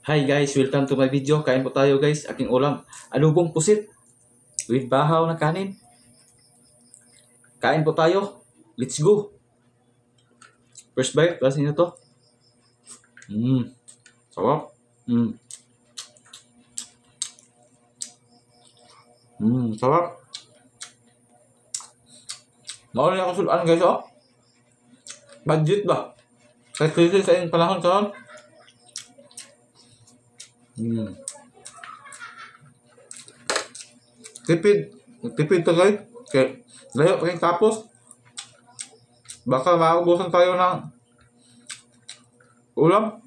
Hi guys, welcome to my video. Kain po tayo guys. Aking ulam, alubong pusit with bahaw na kanin. Kain po tayo. Let's go. First bite, kasi nyo to. Sarap. Sarap. Maulit ako sulaan guys, oh. Budget ba? Kasi sa inyong panahon karon. Tipid. Tipid to guys. Kaya, layo pa kayong tapos. Baka maubusan tayo ng ulam.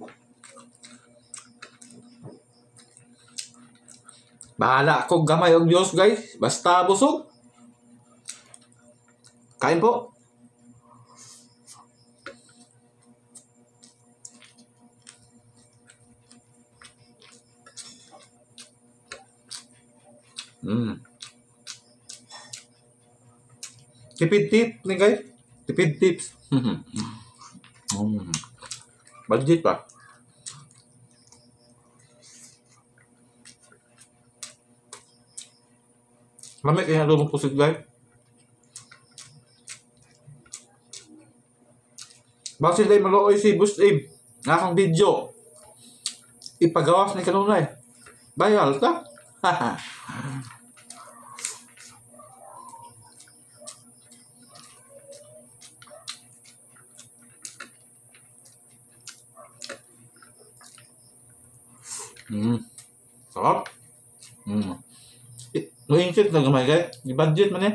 Bahala ako gamay og Diyos guys. Basta busog. Kain po. Tipid tip nih guys. Tipid tips. Budget pa. Lamig kaya lumang pusit guys. Base day maluoy si Boss Abe nga akong video. Ipagawas ni kanunay. Bayal ta? Sarap. Nuingkit na gamay guys. Di-budget man eh.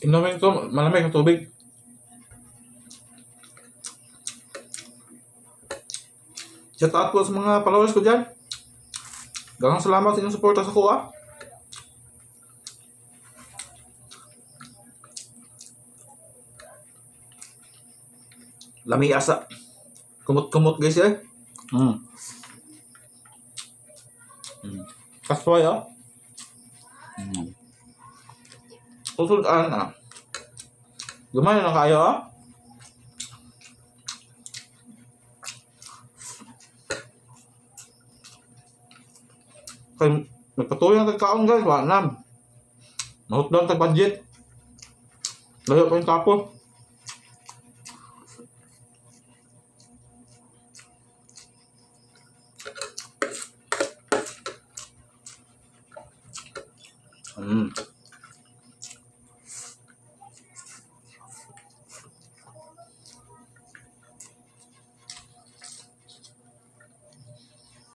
Inumin ko malamig ang tubig. Shout out po sa mga followers ko dyan. Daghang salamat sa inyong suporta sa kuha. Lami asa. Kumot-kumot guys eh. Kasway ah. Susudan ah. Gumana na kayo ah. Kaya nagpatuloy ang tagkaon guys. Wanam. Mahot lang tag-budget. Layo pa yung tapos.